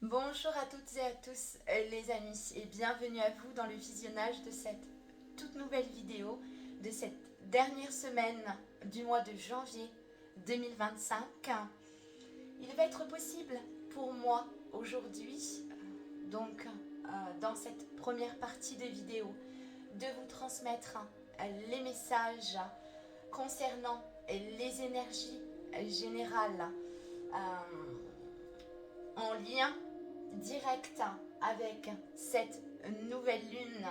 Bonjour à toutes et à tous les amis et bienvenue à vous dans le visionnage de cette toute nouvelle vidéo de cette dernière semaine du mois de janvier 2025. Il va être possible pour moi aujourd'hui, dans cette première partie de vidéo, de vous transmettre les messages concernant les énergies générales en lien direct avec cette nouvelle lune,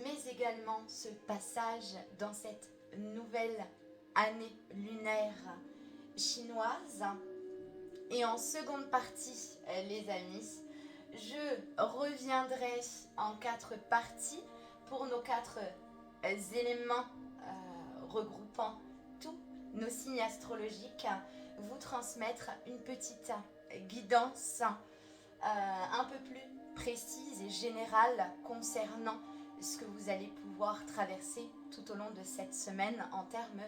mais également ce passage dans cette nouvelle année lunaire chinoise. Et en seconde partie, les amis, je reviendrai en 4 parties pour nos 4 éléments regroupant tous nos signes astrologiques, vous transmettre une petite guidance un peu plus précise et générale concernant ce que vous allez pouvoir traverser tout au long de cette semaine en termes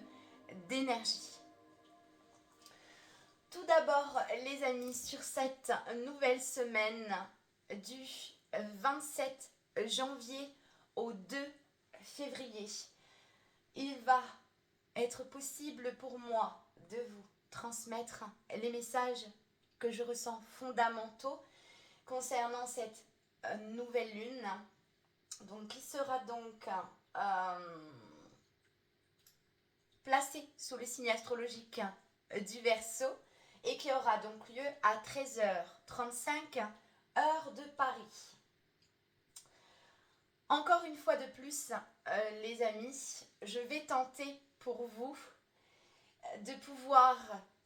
d'énergie. Tout d'abord, les amis, sur cette nouvelle semaine du 27 janvier au 2 février, il va être possible pour moi de vous transmettre les messages que je ressens fondamentaux concernant cette nouvelle lune, donc qui sera donc placée sous le signe astrologique du Verseau et qui aura donc lieu à 13h35 heure de Paris. Encore une fois de plus, les amis, je vais tenter pour vous de pouvoir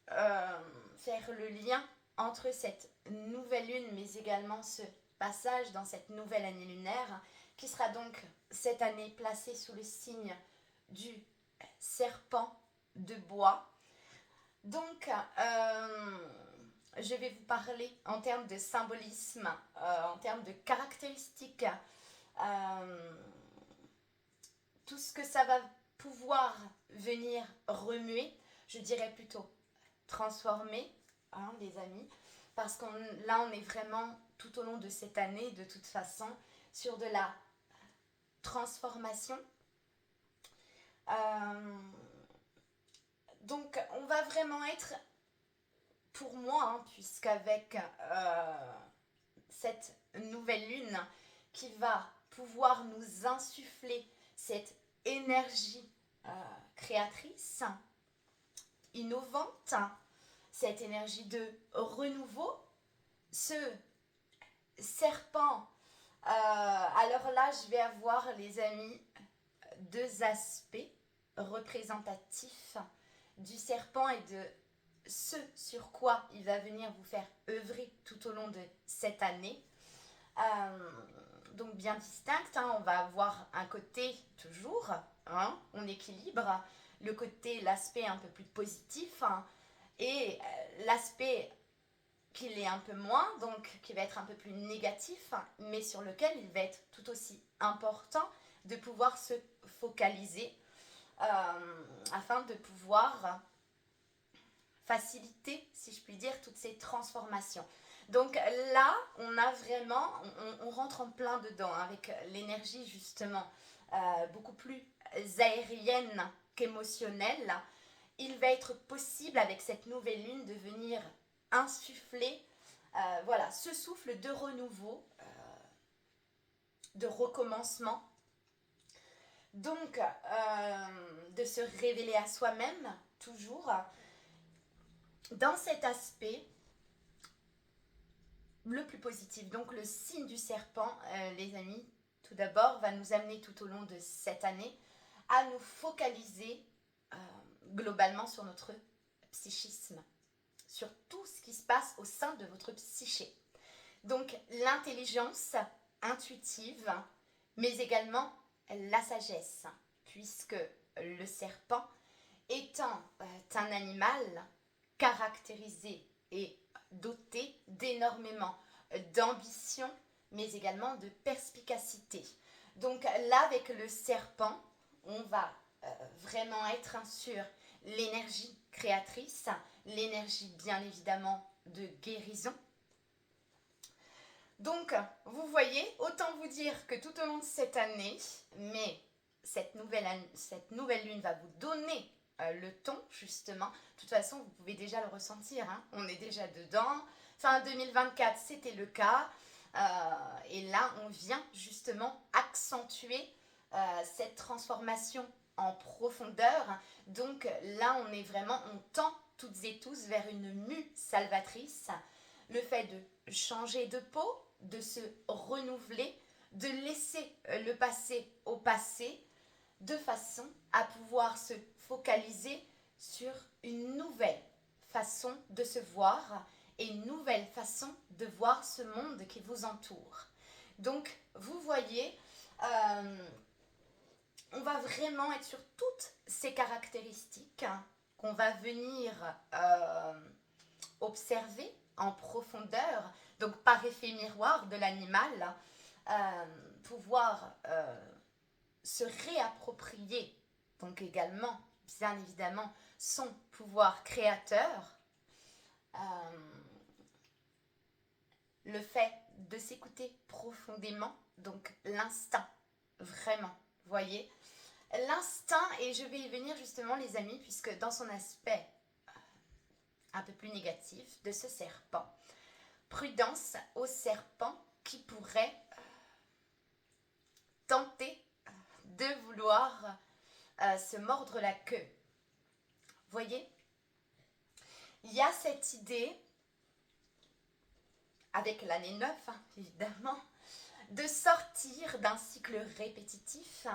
faire le lien entre cette nouvelle lune, mais également ce passage dans cette nouvelle année lunaire, qui sera donc cette année placée sous le signe du serpent de bois. Donc, je vais vous parler en termes de symbolisme, en termes de caractéristiques, tout ce que ça va pouvoir venir remuer, je dirais plutôt transformer, hein, les amis, parce qu'on là on est vraiment tout au long de cette année de toute façon sur de la transformation. Donc on va vraiment être, pour moi, hein, puisqu'avec cette nouvelle lune qui va pouvoir nous insuffler cette énergie créatrice, innovante, cette énergie de renouveau, ce serpent. Alors là, je vais avoir, les amis, 2 aspects représentatifs du serpent et de ce sur quoi il va venir vous faire œuvrer tout au long de cette année. Donc bien distinct, hein, on va avoir un côté toujours, hein, on équilibre le côté, l'aspect un peu plus positif, hein, et l'aspect qu'il est un peu moins, donc qui va être un peu plus négatif, mais sur lequel il va être tout aussi important de pouvoir se focaliser afin de pouvoir faciliter, si je puis dire, toutes ces transformations. Donc là, on a vraiment, on rentre en plein dedans avec l'énergie justement beaucoup plus aérienne qu'émotionnelle. Il va être possible avec cette nouvelle lune de venir insuffler voilà, ce souffle de renouveau, de recommencement. Donc, de se révéler à soi-même, toujours, dans cet aspect le plus positif. Donc, le signe du serpent, les amis, tout d'abord, va nous amener tout au long de cette année à nous focaliser globalement sur notre psychisme, sur tout ce qui se passe au sein de votre psyché. Donc l'intelligence intuitive, mais également la sagesse, puisque le serpent étant un animal caractérisé et doté d'énormément d'ambition, mais également de perspicacité. Donc là, avec le serpent, on va vraiment être sur l'énergie créatrice, l'énergie bien évidemment de guérison, Donc, vous voyez, autant vous dire que tout au long de cette année, mais cette nouvelle lune va vous donner le ton, justement. De toute façon, vous pouvez déjà le ressentir, hein. On est déjà dedans. Fin 2024, c'était le cas. Et là, on vient justement accentuer cette transformation en profondeur. Donc là, on tend toutes et tous vers une mue salvatrice. Le fait de changer de peau, de se renouveler, de laisser le passé au passé, de façon à pouvoir se focaliser sur une nouvelle façon de se voir et une nouvelle façon de voir ce monde qui vous entoure. Donc, vous voyez, on va vraiment être sur toutes ces caractéristiques qu'on va venir observer en profondeur, donc par effet miroir de l'animal, pouvoir se réapproprier, donc également, bien évidemment, son pouvoir créateur, le fait de s'écouter profondément, donc l'instinct, vraiment, voyez, l'instinct, et je vais y venir justement les amis, puisque dans son aspect un peu plus négatif de ce serpent, prudence au serpent qui pourrait tenter de vouloir se mordre la queue. Voyez, il y a cette idée, avec l'année 9, hein, évidemment, de sortir d'un cycle répétitif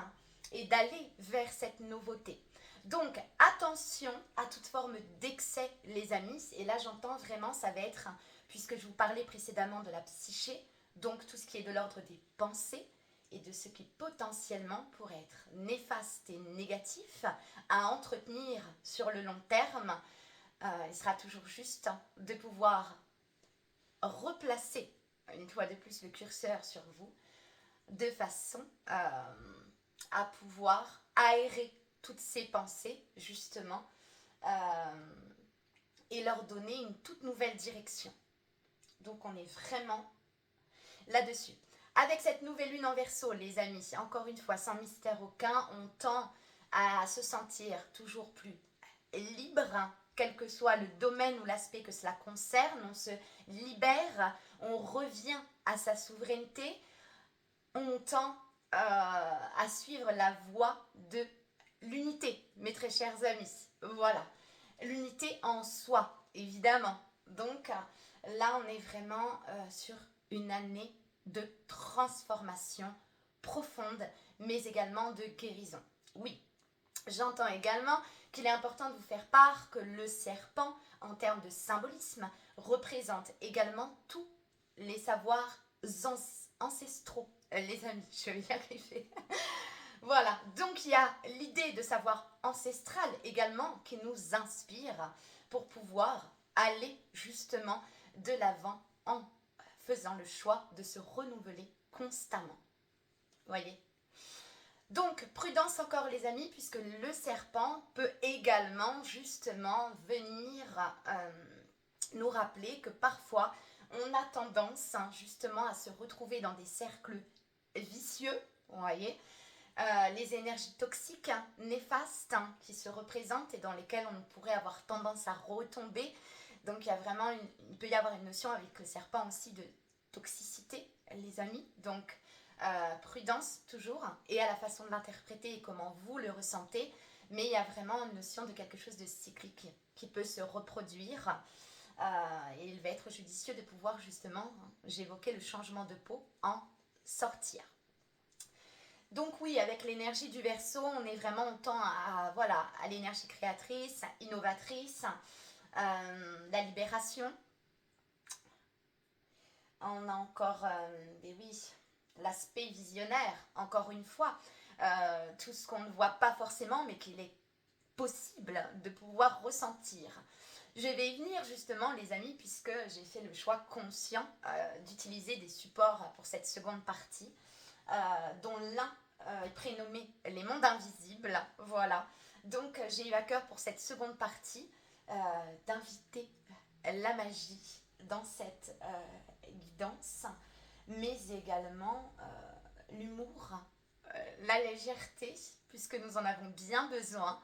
et d'aller vers cette nouveauté. Donc, attention à toute forme d'excès, les amis. Et là, j'entends vraiment, ça va être, puisque je vous parlais précédemment de la psyché, donc tout ce qui est de l'ordre des pensées et de ce qui potentiellement pourrait être néfaste et négatif à entretenir sur le long terme. Il sera toujours juste de pouvoir replacer une fois de plus le curseur sur vous de façon à pouvoir aérer toutes ces pensées justement et leur donner une toute nouvelle direction. Donc on est vraiment là-dessus. Avec cette nouvelle lune en Verseau, les amis, encore une fois, sans mystère aucun, on tend à se sentir toujours plus libre, quel que soit le domaine ou l'aspect que cela concerne. On se libère, on revient à sa souveraineté, on tend à suivre la voie de l'unité, mes très chers amis. Voilà, l'unité en soi, évidemment. Donc là, on est vraiment sur une année de transformation profonde, mais également de guérison. Oui, j'entends également qu'il est important de vous faire part que le serpent, en termes de symbolisme, représente également tous les savoirs ancestraux. Les amis, je vais y arriver. Voilà, donc il y a l'idée de savoir ancestral également qui nous inspire pour pouvoir aller justement de l'avant en faisant le choix de se renouveler constamment. Voyez. Donc, prudence encore les amis, puisque le serpent peut également justement venir nous rappeler que parfois on a tendance justement à se retrouver dans des cercles vicieux, vous voyez, les énergies toxiques, néfastes qui se représentent et dans lesquelles on pourrait avoir tendance à retomber. Donc il peut y avoir une notion avec le serpent aussi de toxicité, les amis. Donc prudence toujours, et à la façon de l'interpréter et comment vous le ressentez, mais il y a vraiment une notion de quelque chose de cyclique qui peut se reproduire. Et il va être judicieux de pouvoir justement, j'évoquais le changement de peau, en sortir. Donc oui, avec l'énergie du Verseau, on tend à l'énergie créatrice, innovatrice, la libération. On a encore, l'aspect visionnaire, encore une fois, tout ce qu'on ne voit pas forcément, mais qu'il est possible de pouvoir ressentir. Je vais y venir justement les amis, puisque j'ai fait le choix conscient d'utiliser des supports pour cette seconde partie, dont l'un est prénommé les mondes invisibles, voilà. Donc j'ai eu à cœur pour cette seconde partie d'inviter la magie dans cette guidance, mais également l'humour, la légèreté, puisque nous en avons bien besoin.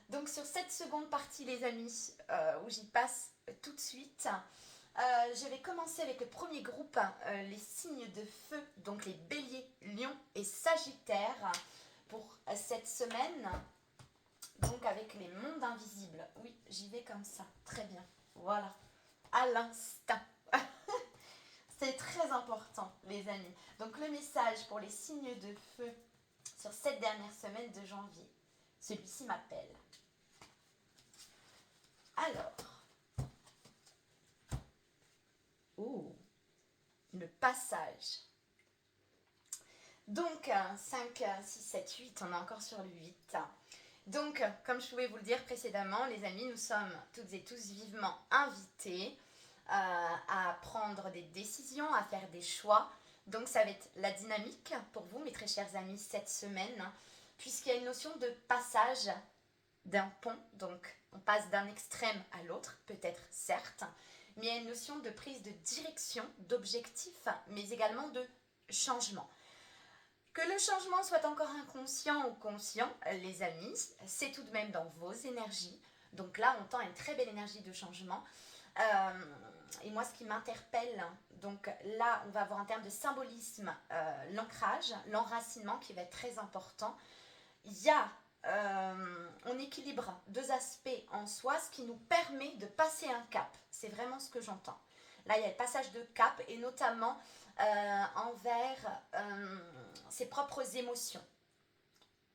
Donc sur cette seconde partie, les amis, où j'y passe tout de suite, je vais commencer avec le premier groupe, les signes de feu, donc les béliers, lions et sagittaires, pour cette semaine. Donc avec les mondes invisibles. Oui, j'y vais comme ça. Très bien. Voilà. À l'instant. C'est très important, les amis. Donc le message pour les signes de feu sur cette dernière semaine de janvier. Celui-ci m'appelle. Alors. Oh. Le passage. Donc 5, 6, 7, 8. On est encore sur le 8. Donc, comme je pouvais vous le dire précédemment, les amis, nous sommes toutes et tous vivement invités à prendre des décisions, à faire des choix. Donc, ça va être la dynamique pour vous, mes très chers amis, cette semaine, puisqu'il y a une notion de passage d'un pont. Donc, on passe d'un extrême à l'autre, peut-être certes, mais il y a une notion de prise de direction, d'objectif, mais également de changement. Que le changement soit encore inconscient ou conscient, les amis, c'est tout de même dans vos énergies. Donc là, on tend à une très belle énergie de changement. Et moi, ce qui m'interpelle, donc là, on va avoir en termes de symbolisme l'ancrage, l'enracinement qui va être très important. Il y a, on équilibre deux aspects en soi, ce qui nous permet de passer un cap. C'est vraiment ce que j'entends. Là, il y a le passage de cap et notamment envers ses propres émotions.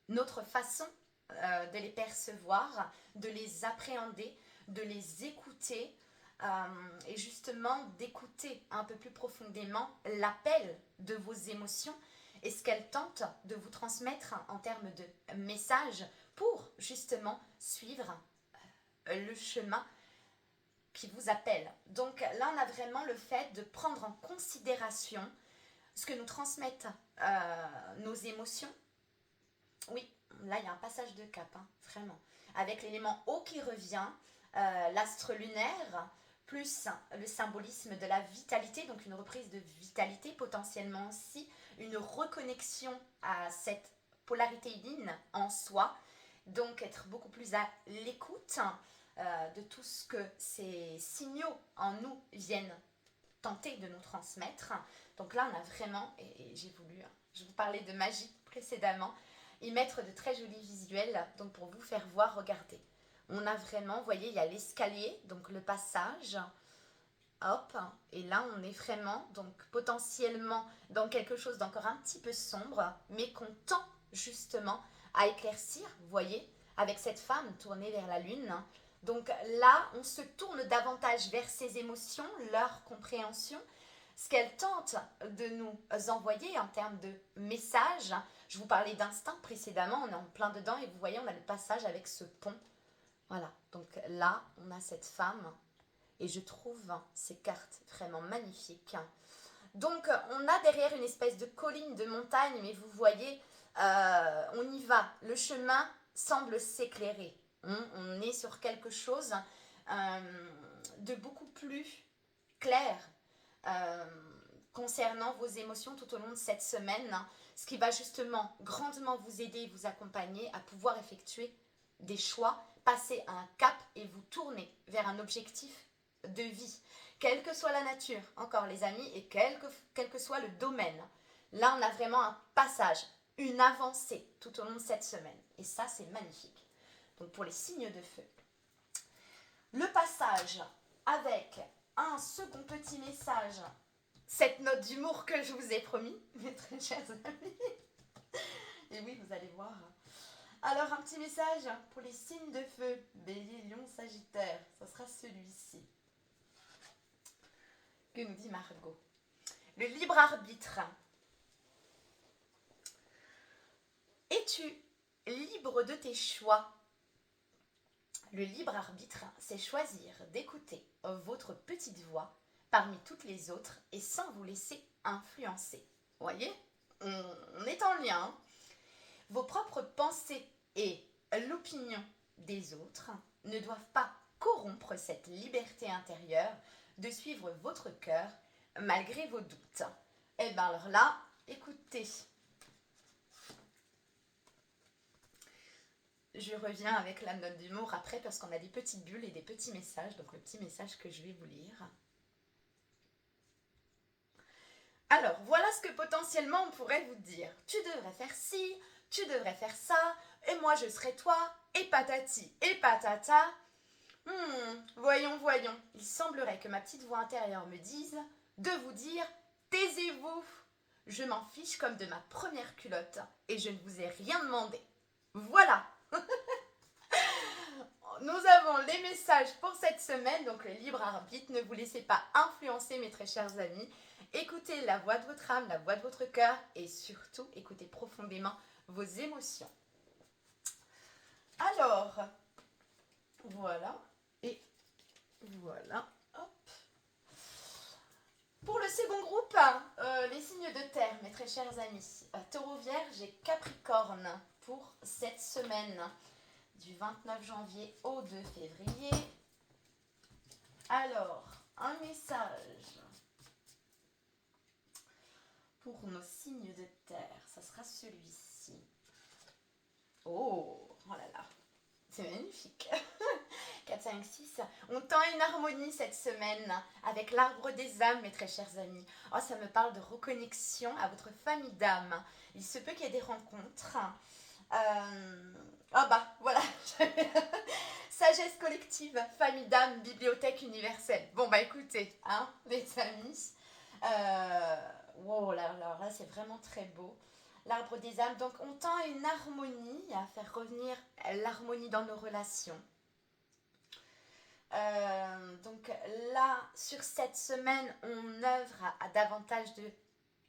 Notre façon de les percevoir, de les appréhender, de les écouter et justement d'écouter un peu plus profondément l'appel de vos émotions et ce qu'elles tentent de vous transmettre en termes de messages pour justement suivre le chemin qui vous appelle. Donc là, on a vraiment le fait de prendre en considération ce que nous transmettent nos émotions. Oui, là, il y a un passage de cap, hein, vraiment. Avec l'élément eau qui revient, l'astre lunaire, plus le symbolisme de la vitalité, donc une reprise de vitalité, potentiellement aussi une reconnexion à cette polarité yin en soi, donc être beaucoup plus à l'écoute de tout ce que ces signaux en nous viennent tenter de nous transmettre. Donc là, on a vraiment, et j'ai voulu, je vous parlais de magie précédemment, y mettre de très jolis visuels, donc pour vous faire voir, regardez. On a vraiment, vous voyez, il y a l'escalier, donc le passage, hop, et là on est vraiment, donc potentiellement dans quelque chose d'encore un petit peu sombre, mais qu'on tend justement à éclaircir, vous voyez, avec cette femme tournée vers la lune. Donc là, on se tourne davantage vers ses émotions, leur compréhension, ce qu'elle tente de nous envoyer en termes de messages. Je vous parlais d'instinct précédemment, on est en plein dedans et vous voyez, on a le passage avec ce pont. Voilà, donc là, on a cette femme et je trouve ces cartes vraiment magnifiques. Donc, on a derrière une espèce de colline, de montagne, mais vous voyez, on y va. Le chemin semble s'éclairer. On est sur quelque chose de beaucoup plus clair concernant vos émotions tout au long de cette semaine, ce qui va justement grandement vous aider et vous accompagner à pouvoir effectuer des choix, passer un cap et vous tourner vers un objectif de vie, quelle que soit la nature, encore les amis, et quel que soit le domaine. Là, on a vraiment un passage, une avancée tout au long de cette semaine. Et ça, c'est magnifique. Donc, pour les signes de feu. Le passage avec un second petit message, cette note d'humour que je vous ai promis, mes très chers amis. Et oui, vous allez voir. Alors, un petit message pour les signes de feu, Bélier, Lion, Sagittaire. Ce sera celui-ci. Que nous dit Margot? Le libre arbitre. Es-tu libre de tes choix? Le libre arbitre, c'est choisir d'écouter votre petite voix parmi toutes les autres et sans vous laisser influencer. Vous voyez, on est en lien. Hein. Vos propres pensées et l'opinion des autres ne doivent pas corrompre cette liberté intérieure de suivre votre cœur malgré vos doutes. Eh bien alors là, écoutez, je reviens avec la note d'humour après parce qu'on a des petites bulles et des petits messages. Donc le petit message que je vais vous lire. Alors, voilà ce que potentiellement on pourrait vous dire. Tu devrais faire ci, tu devrais faire ça, et moi je serai toi, et patati, et patata. Voyons, voyons. Il semblerait que ma petite voix intérieure me dise de vous dire taisez-vous. Je m'en fiche comme de ma première culotte, et je ne vous ai rien demandé. Voilà. Nous avons les messages pour cette semaine, donc le libre arbitre. Ne vous laissez pas influencer, mes très chers amis. Écoutez la voix de votre âme, la voix de votre cœur et surtout écoutez profondément vos émotions. Alors, voilà et voilà. Hop. Pour le second groupe, les signes de terre, mes très chers amis. Taureau, Vierge et Capricorne pour cette semaine du 29 janvier au 2 février. Alors, un message pour nos signes de terre, ça sera celui-ci. Oh là là, c'est magnifique. 4, 5, 6. On tend une harmonie cette semaine avec l'arbre des âmes, mes très chers amis. Oh, ça me parle de reconnexion à votre famille d'âmes. Il se peut qu'il y ait des rencontres. Ah bah, voilà. Sagesse collective, famille d'âmes, bibliothèque universelle. Bon bah écoutez, hein, les amis. Wow, là c'est vraiment très beau. L'arbre des âmes, donc on tend à une harmonie, à faire revenir l'harmonie dans nos relations. Donc là, sur cette semaine, on œuvre à davantage de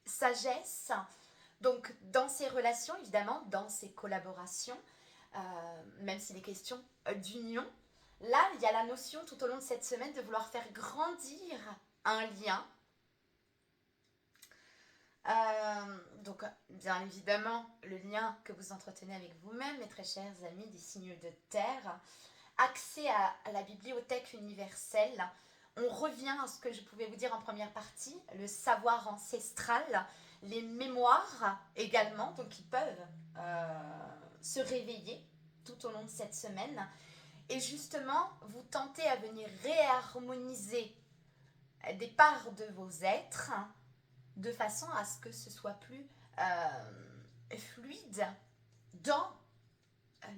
sagesse. Donc dans ces relations, évidemment, dans ces collaborations, même s'il est question d'union, là, il y a la notion tout au long de cette semaine de vouloir faire grandir un lien. Donc, bien évidemment, le lien que vous entretenez avec vous-même, mes très chers amis des signes de terre, accès à la bibliothèque universelle. On revient à ce que je pouvais vous dire en première partie, le savoir ancestral, les mémoires également, donc qui peuvent se réveiller tout au long de cette semaine. Et justement, vous tentez à venir réharmoniser des parts de vos êtres de façon à ce que ce soit plus fluide dans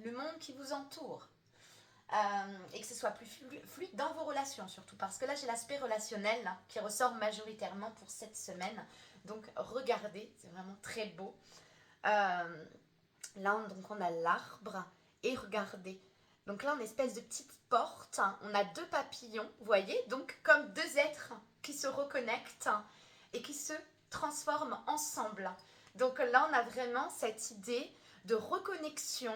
le monde qui vous entoure. Et que ce soit plus fluide dans vos relations surtout, parce que là j'ai l'aspect relationnel là, qui ressort majoritairement pour cette semaine. Donc regardez, c'est vraiment très beau. Là donc on a l'arbre et regardez. Donc là on a une espèce de petite porte, on a deux papillons, vous voyez, donc comme deux êtres qui se reconnectent et qui se transforment ensemble. Donc là on a vraiment cette idée de reconnexion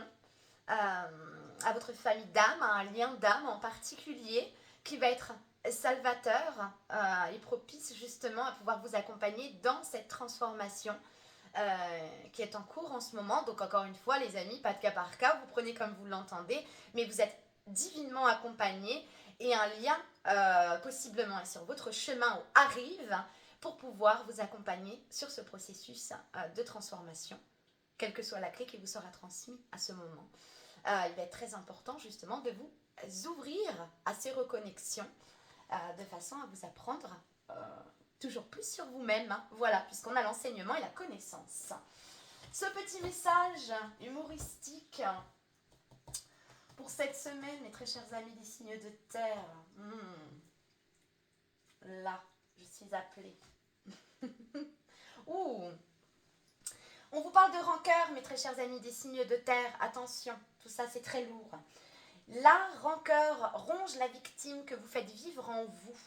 à votre famille d'âme, à un lien d'âme en particulier qui va être salvateur et propice justement à pouvoir vous accompagner dans cette transformation qui est en cours en ce moment. Donc encore une fois les amis, pas de cas par cas, vous prenez comme vous l'entendez, mais vous êtes divinement accompagnés et un lien possiblement est sur votre chemin ou arrive pour pouvoir vous accompagner sur ce processus de transformation, quelle que soit la clé qui vous sera transmise à ce moment. Il va être très important justement de vous ouvrir à ces reconnexions de façon à vous apprendre toujours plus sur vous-même. Hein. Voilà, puisqu'on a l'enseignement et la connaissance. Ce petit message humoristique pour cette semaine, mes très chers amis des signes de terre. Là, je suis appelée. Ouh. On vous parle de rancœur, mes très chers amis des signes de terre. Attention, tout ça c'est très lourd. La rancœur ronge la victime que vous faites vivre en vous.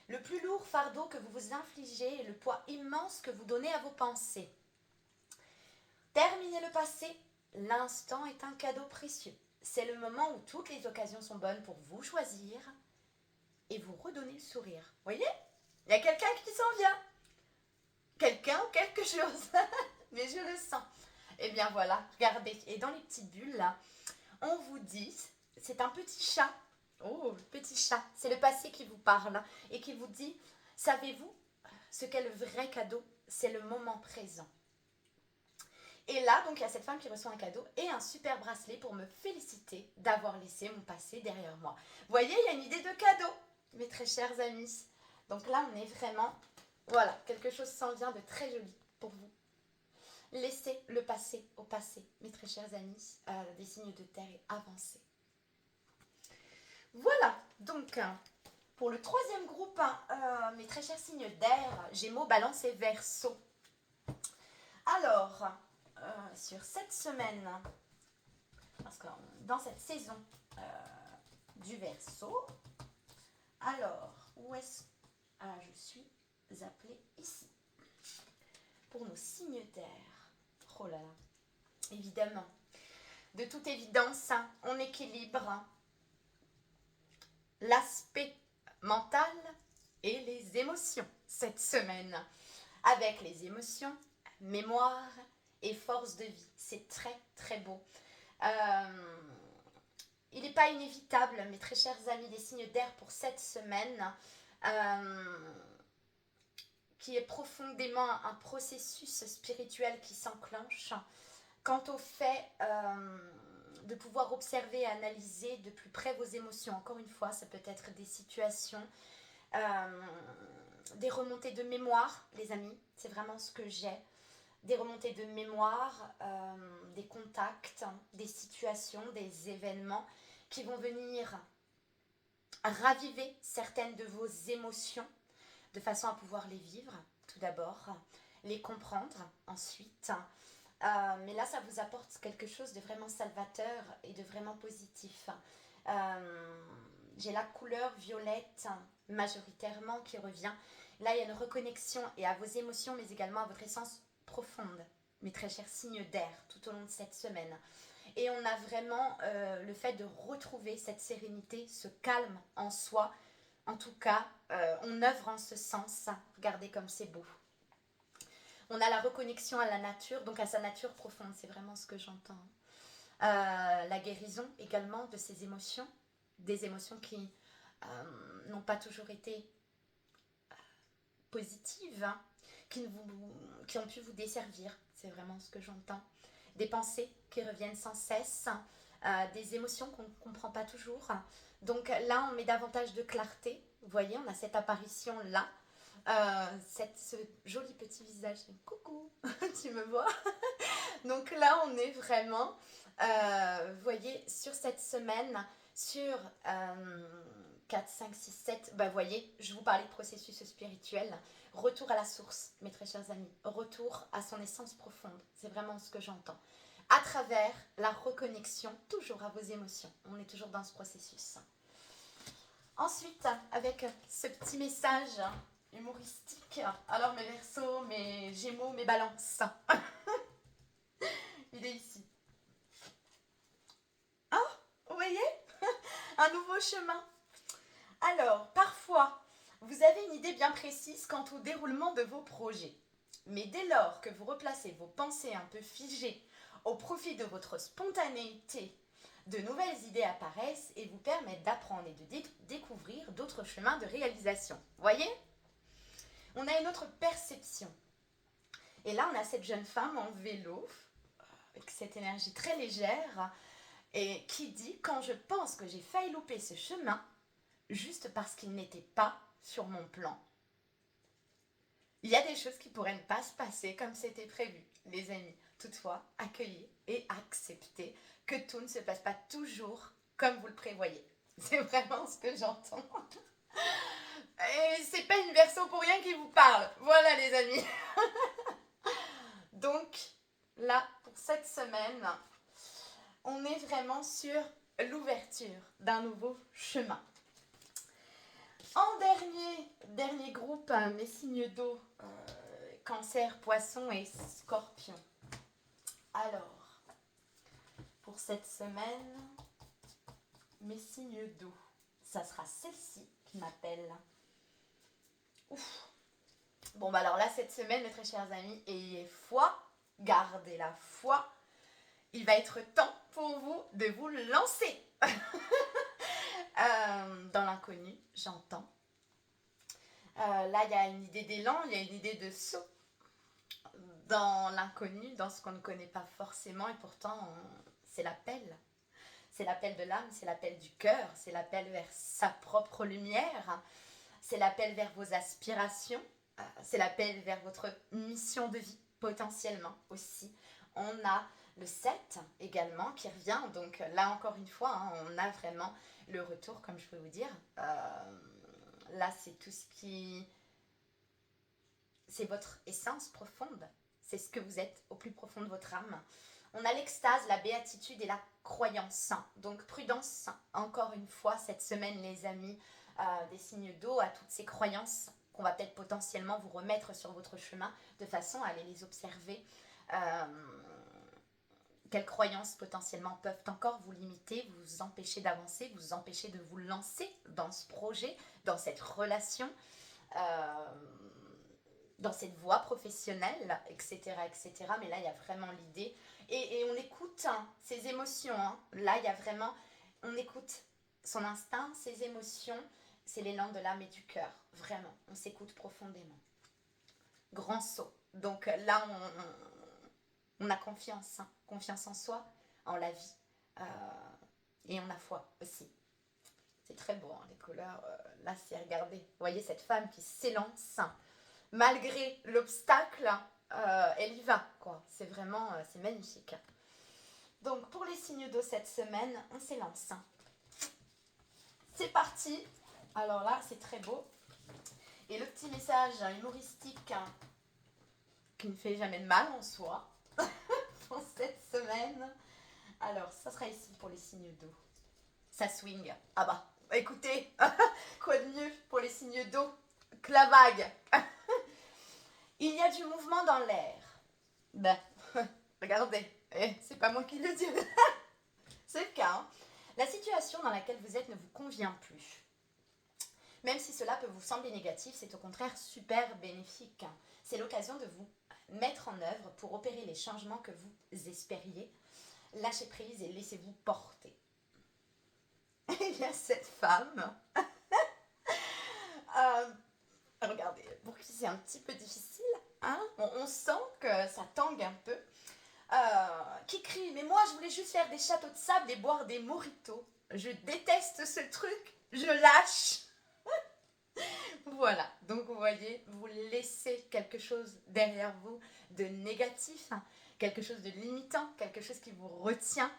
Le plus lourd fardeau que vous vous infligez est le poids immense que vous donnez à vos pensées. Terminez le passé, l'instant est un cadeau précieux. C'est le moment où toutes les occasions sont bonnes pour vous choisir et vous redonner le sourire. Vous voyez ? Il y a quelqu'un qui s'en vient. Quelqu'un ou quelque chose. Mais je le sens. Et bien voilà, regardez. Et dans les petites bulles là, on vous dit, c'est un petit chat. Oh, le petit chat. C'est le passé qui vous parle et qui vous dit, savez-vous, Ce qu'est le vrai cadeau, c'est le moment présent. Et là, donc, il y a cette femme qui reçoit un cadeau et un super bracelet pour me féliciter d'avoir laissé mon passé derrière moi. Vous voyez, il y a une idée de cadeau, mes très chers amis. Donc là, on est vraiment, voilà, quelque chose s'en vient de très joli pour vous. Laissez le passé au passé, mes très chers amis, des signes de terre et avancez. Voilà, donc pour le troisième groupe, mes très chers signes d'air, Gémeaux, Balance et Verseau. Alors, sur cette semaine, parce que dans cette saison du Verseau, alors, où est-ce que je suis appelée ici pour nos signes d'air. Oh là là, évidemment, de toute évidence, on équilibre l'aspect mental et les émotions cette semaine. Avec les émotions, mémoire et force de vie. C'est très très beau. Il n'est pas inévitable, mes très chers amis des signes d'air, pour cette semaine, qui est profondément un processus spirituel qui s'enclenche quant au fait de pouvoir observer et analyser de plus près vos émotions. Encore une fois, ça peut être des situations, des remontées de mémoire, les amis, c'est vraiment ce que j'ai. Des remontées de mémoire, des contacts, des situations, des événements qui vont venir raviver certaines de vos émotions de façon à pouvoir les vivre, tout d'abord, les comprendre ensuite. Mais là, ça vous apporte quelque chose de vraiment salvateur et de vraiment positif. J'ai la couleur violette majoritairement qui revient. Là, il y a une reconnexion et à vos émotions, mais également à votre essence profonde, mes très chers signes d'air, tout au long de cette semaine. Et on a vraiment le fait de retrouver cette sérénité, ce calme en soi. En tout cas, on œuvre en ce sens. Regardez comme c'est beau. On a la reconnexion à la nature, donc à sa nature profonde, c'est vraiment ce que j'entends. La guérison également de ces émotions, des émotions qui n'ont pas toujours été positives, hein, qui ont pu vous desservir, c'est vraiment ce que j'entends. Des pensées qui reviennent sans cesse, des émotions qu'on ne comprend pas toujours. Donc là, on met davantage de clarté. Vous voyez, on a cette apparition-là. Ce joli petit visage. Coucou, tu me vois? Donc là, on est vraiment, vous voyez, sur cette semaine, sur 4, 5, 6, 7, vous voyez, je vous parlais de processus spirituel. Retour à la source, mes très chers amis. Retour à son essence profonde. C'est vraiment ce que j'entends. À travers la reconnexion, toujours à vos émotions. On est toujours dans ce processus. Ensuite, avec ce petit message humoristique. Alors mes Verseaux, mes Gémeaux, mes Balances. Il est ici. Ah, vous voyez? Un nouveau chemin. Alors, parfois, vous avez une idée bien précise quant au déroulement de vos projets. Mais dès lors que vous replacez vos pensées un peu figées au profit de votre spontanéité, de nouvelles idées apparaissent et vous permettent d'apprendre et de découvrir d'autres chemins de réalisation. Voyez? On a une autre perception. Et là, on a cette jeune femme en vélo, avec cette énergie très légère, et qui dit « Quand je pense que j'ai failli louper ce chemin, juste parce qu'il n'était pas sur mon plan, il y a des choses qui pourraient ne pas se passer comme c'était prévu, les amis. Toutefois, accueillez et acceptez que tout ne se passe pas toujours comme vous le prévoyez. » C'est vraiment ce que j'entends. Et c'est pas une Verseau pour rien qui vous parle. Voilà les amis. Donc, là, pour cette semaine, on est vraiment sur l'ouverture d'un nouveau chemin. En dernier groupe, mes signes d'eau, Cancer, Poisson et Scorpion. Alors, pour cette semaine, mes signes d'eau, ça sera celle-ci qui m'appelle. Ouf. Bon, bah alors là, cette semaine, mes très chers amis, ayez foi, gardez la foi. Il va être temps pour vous de vous lancer. Dans l'inconnu, j'entends. Là, il y a une idée d'élan, il y a une idée de saut dans l'inconnu, dans ce qu'on ne connaît pas forcément, et pourtant, c'est l'appel. C'est l'appel de l'âme, c'est l'appel du cœur, c'est l'appel vers sa propre lumière, c'est l'appel vers vos aspirations, c'est l'appel vers votre mission de vie, potentiellement aussi. On a le 7 également qui revient, donc là encore une fois, hein, on a vraiment le retour, comme je peux vous dire. Là, c'est tout ce qui... C'est votre essence profonde, c'est ce que vous êtes au plus profond de votre âme. On a l'extase, la béatitude et la croyance. Donc prudence, encore une fois, cette semaine les amis, des signes d'eau, à toutes ces croyances qu'on va peut-être potentiellement vous remettre sur votre chemin, de façon à aller les observer. Quelles croyances potentiellement peuvent encore vous limiter, vous empêcher d'avancer, vous empêcher de vous lancer dans ce projet, dans cette relation, dans cette voie professionnelle, etc., etc. Mais là, il y a vraiment l'idée. Et on écoute ses émotions. Hein. Là, il y a vraiment... On écoute son instinct, ses émotions. C'est l'élan de l'âme et du cœur. Vraiment, on s'écoute profondément. Grand saut. Donc là, on a confiance. Hein. Confiance en soi, en la vie. Et on a foi aussi. C'est très beau, hein, les couleurs. Là, c'est regardez. Vous voyez cette femme qui s'élance. Malgré l'obstacle, elle y va, quoi. C'est vraiment, c'est magnifique. Donc, pour les signes d'eau cette semaine, on s'élance. C'est parti. Alors là, c'est très beau. Et le petit message humoristique qui ne fait jamais de mal en soi pour cette semaine. Alors, ça sera ici pour les signes d'eau. Ça swing. Ah bah, écoutez, quoi de mieux pour les signes d'eau que la vague. Il y a du mouvement dans l'air. Ben, regardez, c'est pas moi qui le dis. C'est le cas. Hein. La situation dans laquelle vous êtes ne vous convient plus. Même si cela peut vous sembler négatif, c'est au contraire super bénéfique. C'est l'occasion de vous mettre en œuvre pour opérer les changements que vous espériez. Lâchez prise et laissez-vous porter. Il y a cette femme... regardez, pour qui c'est un petit peu difficile, hein, on sent que ça tangue un peu, qui crie « Mais moi, je voulais juste faire des châteaux de sable et boire des mojitos. Je déteste ce truc, je lâche. » Voilà, donc vous voyez, vous laissez quelque chose derrière vous de négatif, hein, quelque chose de limitant, quelque chose qui vous retient,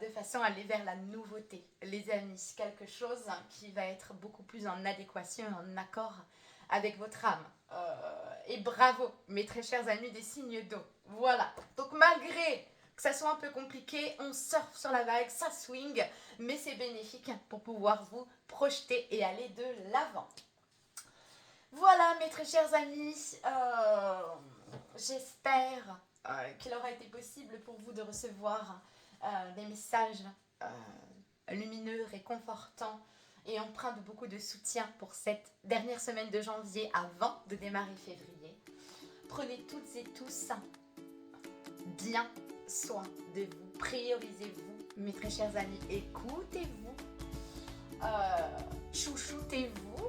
de façon à aller vers la nouveauté. Les amis, quelque chose qui va être beaucoup plus en adéquation, en accord avec votre âme. Et bravo, mes très chers amis des signes d'eau. Voilà, donc malgré que ça soit un peu compliqué, on surfe sur la vague, ça swing, mais c'est bénéfique pour pouvoir vous projeter et aller de l'avant. Voilà, mes très chers amis, j'espère qu'il aura été possible pour vous de recevoir des messages lumineux, réconfortants et empreints de beaucoup de soutien pour cette dernière semaine de janvier avant de démarrer février. Prenez toutes et tous bien soin de vous, priorisez-vous, mes très chers amis, écoutez-vous, chouchoutez-vous,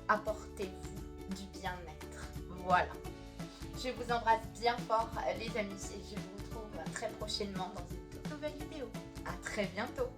apportez-vous du bien-être. Voilà. Je vous embrasse bien fort, les amis, et je vous retrouve très prochainement dans une toute nouvelle vidéo. À très bientôt.